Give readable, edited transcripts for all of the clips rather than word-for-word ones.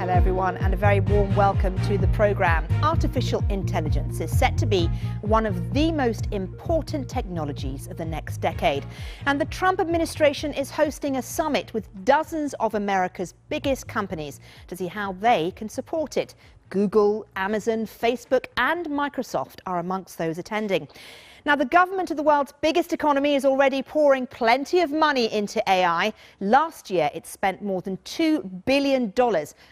Hello everyone, and a very warm welcome to the programme. Artificial intelligence is set to be one of the most important technologies of the next decade. And the Trump administration is hosting a summit with dozens of America's biggest companies to see how they can support it. Google, Amazon, Facebook and Microsoft are amongst those attending. Now, the government of the world's biggest economy is already pouring plenty of money into AI. Last year, it spent more than $2 billion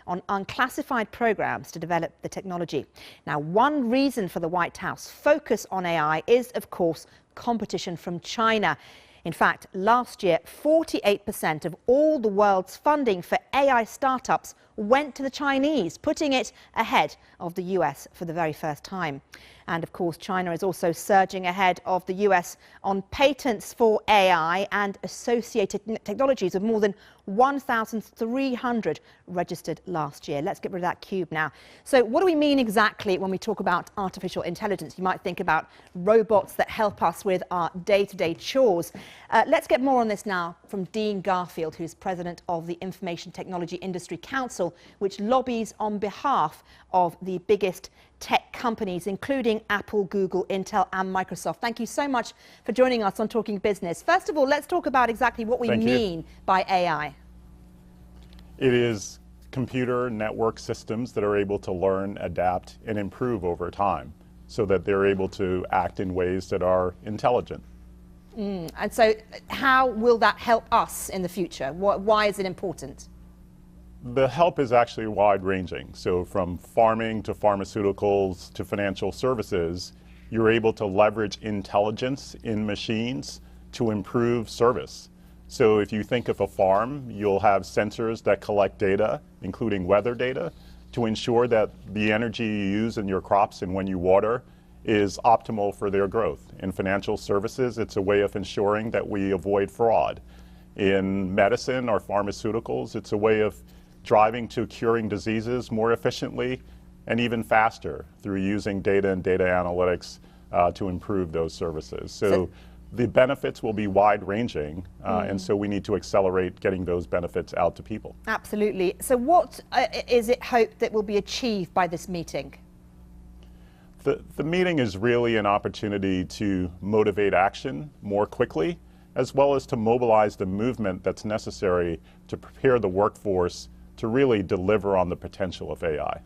on unclassified programs to develop the technology. Now, one reason for the White House focus on AI is, of course, competition from China. In fact, last year, 48% of all the world's funding for AI startups went to the Chinese, putting it ahead of the US for the very first time. And of course, China is also surging ahead of the US on patents for AI and associated technologies, with more than 1,300 registered last year. Let's get rid of that cube now. So what do we mean exactly when we talk about artificial intelligence? You might think about robots that help us with our day-to-day chores. Let's get more on this now from Dean Garfield, who's president of the Information Technology Industry Council, which lobbies on behalf of the biggest tech companies, including Apple, Google, Intel and Microsoft. Thank you so much for joining us on Talking Business. First of all, let's talk about exactly what we mean by AI. It is computer network systems that are able to learn, adapt and improve over time so that they're able to act in ways that are intelligent. And so how will that help us in the future? Why is it important? The help is actually wide-ranging. So from farming to pharmaceuticals to financial services, you're able to leverage intelligence in machines to improve service. So if you think of a farm, you'll have sensors that collect data, including weather data, to ensure that the energy you use in your crops and when you water is optimal for their growth. In financial services, it's a way of ensuring that we avoid fraud. In medicine or pharmaceuticals, it's a way of driving to curing diseases more efficiently and even faster through using data and data analytics to improve those services. So the benefits will be wide-ranging, and so we need to accelerate getting those benefits out to people. Absolutely. So what is it hoped that will be achieved by this meeting? The meeting is really an opportunity to motivate action more quickly, as well as to mobilize the movement that's necessary to prepare the workforce to really deliver on the potential of AI.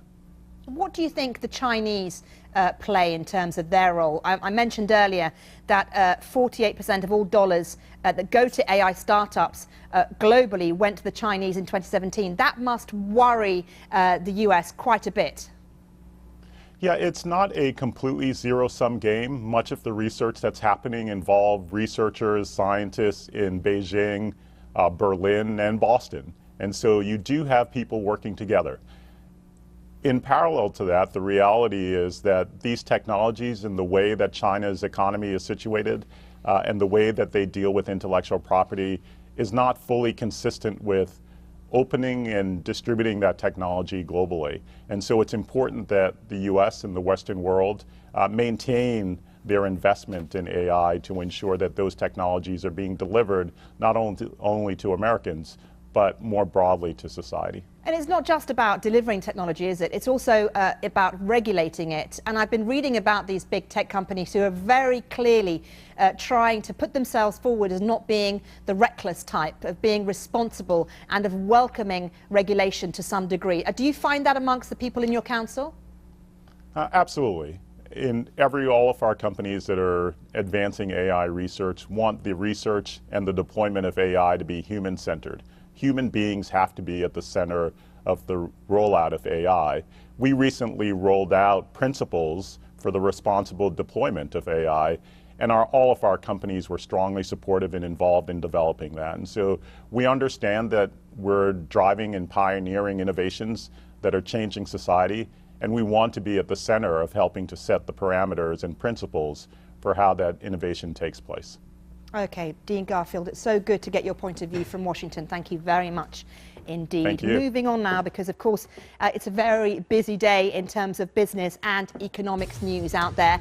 What do you think the Chinese play in terms of their role? I mentioned earlier that 48% of all dollars that go to AI startups globally went to the Chinese in 2017. That must worry the US quite a bit. Yeah, it's not a completely zero-sum game. Much of the research that's happening involve researchers, scientists in Beijing, Berlin, and Boston. And so you do have people working together. In parallel to that, the reality is that these technologies and the way that China's economy is situated and the way that they deal with intellectual property is not fully consistent with opening and distributing that technology globally. And so it's important that the US and the Western world maintain their investment in AI to ensure that those technologies are being delivered not only to Americans, but more broadly to society. And it's not just about delivering technology, is it? It's also about regulating it. And I've been reading about these big tech companies who are very clearly trying to put themselves forward as not being the reckless type, of being responsible and of welcoming regulation to some degree. Do you find that amongst the people in your council? Absolutely. All of our companies that are advancing AI research want the research and the deployment of AI to be human-centered. Human beings have to be at the center of the rollout of AI. We recently rolled out principles for the responsible deployment of AI, and all of our companies were strongly supportive and involved in developing that. And so we understand that we're driving and pioneering innovations that are changing society, and we want to be at the center of helping to set the parameters and principles for how that innovation takes place. Okay, Dean Garfield, it's so good to get your point of view from Washington. Thank you very much indeed. Thank you. Moving on now, because of course it's a very busy day in terms of business and economics news out there.